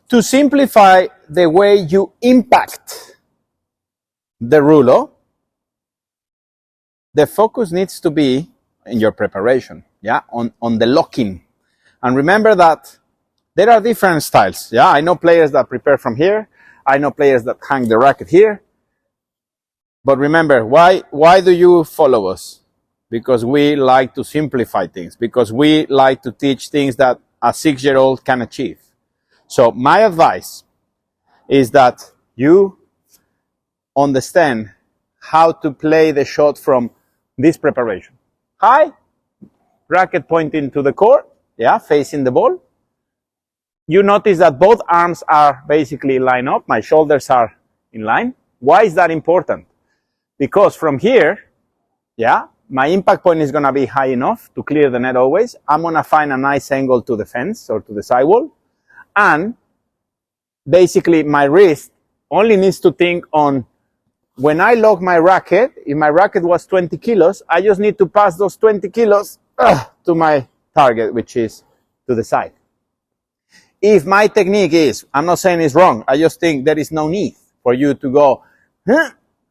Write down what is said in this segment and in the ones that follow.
To simplify the way you impact the Rulo, the focus needs to be in your preparation, yeah, on the locking. And remember that there are different styles, yeah. I know players that prepare from here. I know players that hang the racket here. But remember, why do you follow us? Because we like to simplify things, because we like to teach things that a 6-year-old can achieve. So my advice is that you understand how to play the shot from this preparation. High, racket pointing to the court, yeah, facing the ball. You notice that both arms are basically lined up. My shoulders are in line. Why is that important? Because from here, yeah, my impact point is going to be high enough to clear the net always. I'm going to find a nice angle to the fence or to the sidewall. And basically, my wrist only needs to think on when I lock my racket. If my racket was 20 kilos, I just need to pass those 20 kilos to my target, which is to the side. If my technique is, I'm not saying it's wrong, I just think there is no need for you to go,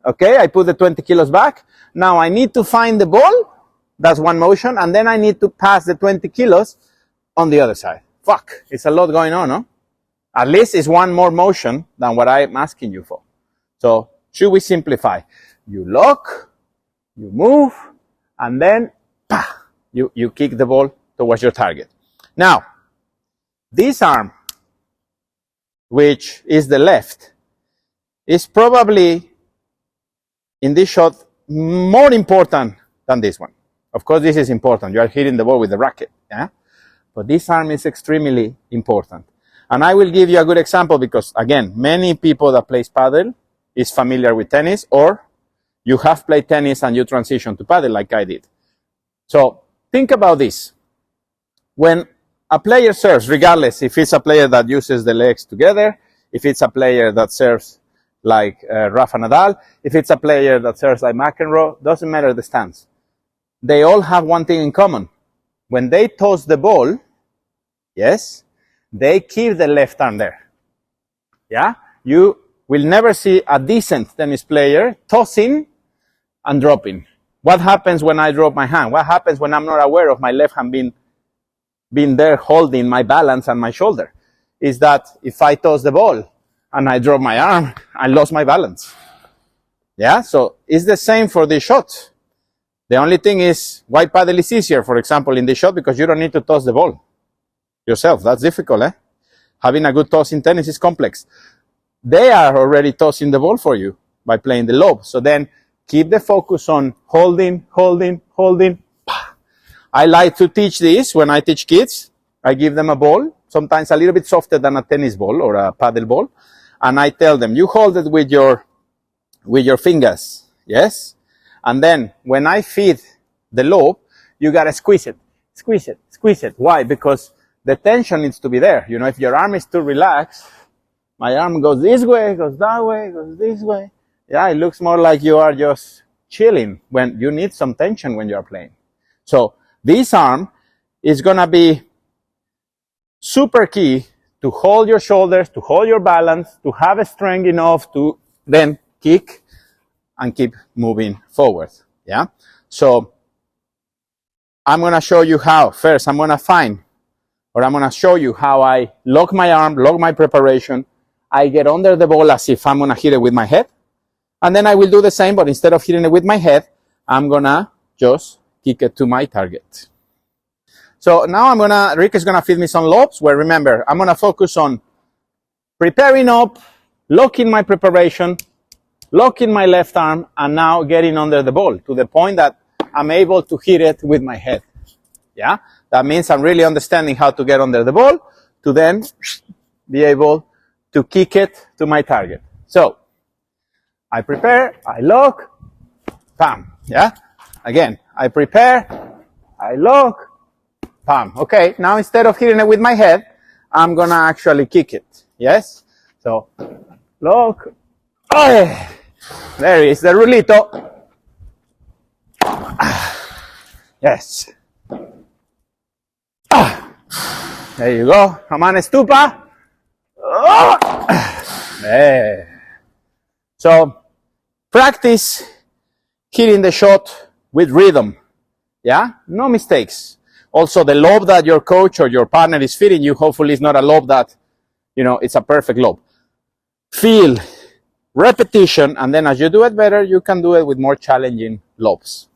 okay, I put the 20 kilos back. Now I need to find the ball. That's one motion. And then I need to pass the 20 kilos on the other side. Fuck, it's a lot going on, no? At least it's one more motion than what I'm asking you for. So should we simplify? You lock, you move, and then you kick the ball towards your target. Now, this arm, which is the left, is probably in this shot more important than this one. Of course, this is important. You are hitting the ball with the racket, yeah? But this arm is extremely important. And I will give you a good example because, again, many people that play paddle is familiar with tennis, or you have played tennis and you transition to paddle like I did. So think about this. When a player serves, regardless if it's a player that uses the legs together, if it's a player that serves like Rafa Nadal, if it's a player that serves like McEnroe, doesn't matter the stance. They all have one thing in common. When they toss the ball, yes, they keep the left arm there. Yeah? You will never see a decent tennis player tossing and dropping. What happens when I drop my hand? What happens when I'm not aware of my left hand being there holding my balance and my shoulder? Is that if I toss the ball and I drop my arm, I lost my balance. Yeah? So it's the same for this shot. The only thing is, why paddle is easier, for example, in this shot, because you don't need to toss the ball yourself. That's difficult, eh? Having a good toss in tennis is complex. They are already tossing the ball for you by playing the lob. So then keep the focus on holding. I like to teach this when I teach kids. I give them a ball, sometimes a little bit softer than a tennis ball or a paddle ball. And I tell them, you hold it with your fingers, yes? And then when I feed the lobe, you gotta squeeze it. Why? Because the tension needs to be there. You know, if your arm is too relaxed, my arm goes this way, goes that way, goes this way. Yeah, it looks more like you are just chilling when you need some tension when you are playing. So this arm is gonna be super key to hold your shoulders, to hold your balance, to have a strength enough to then kick and keep moving forward, yeah? So I'm going to show you how. First, I'm going to show you how I lock my arm, lock my preparation. I get under the ball as if I'm going to hit it with my head. And then I will do the same, but instead of hitting it with my head, I'm going to just kick it to my target. So now Rick is going to feed me some lobs, where remember, I'm going to focus on preparing up, locking my preparation, locking my left arm, and now getting under the ball to the point that I'm able to hit it with my head. Yeah? That means I'm really understanding how to get under the ball to then be able to kick it to my target. So I prepare, I lock, bam. Yeah? Again, I prepare, I lock, bam. Okay, now instead of hitting it with my head, I'm gonna actually kick it. Yes? So, lock. Oh, there is the rulito. Yes. There you go. Come on, estupa. So practice hitting the shot with rhythm. Yeah, no mistakes. Also, the lob that your coach or your partner is feeding you, hopefully, is not a lob that, it's a perfect lob. Feel, repetition, and then as you do it better, you can do it with more challenging lobs.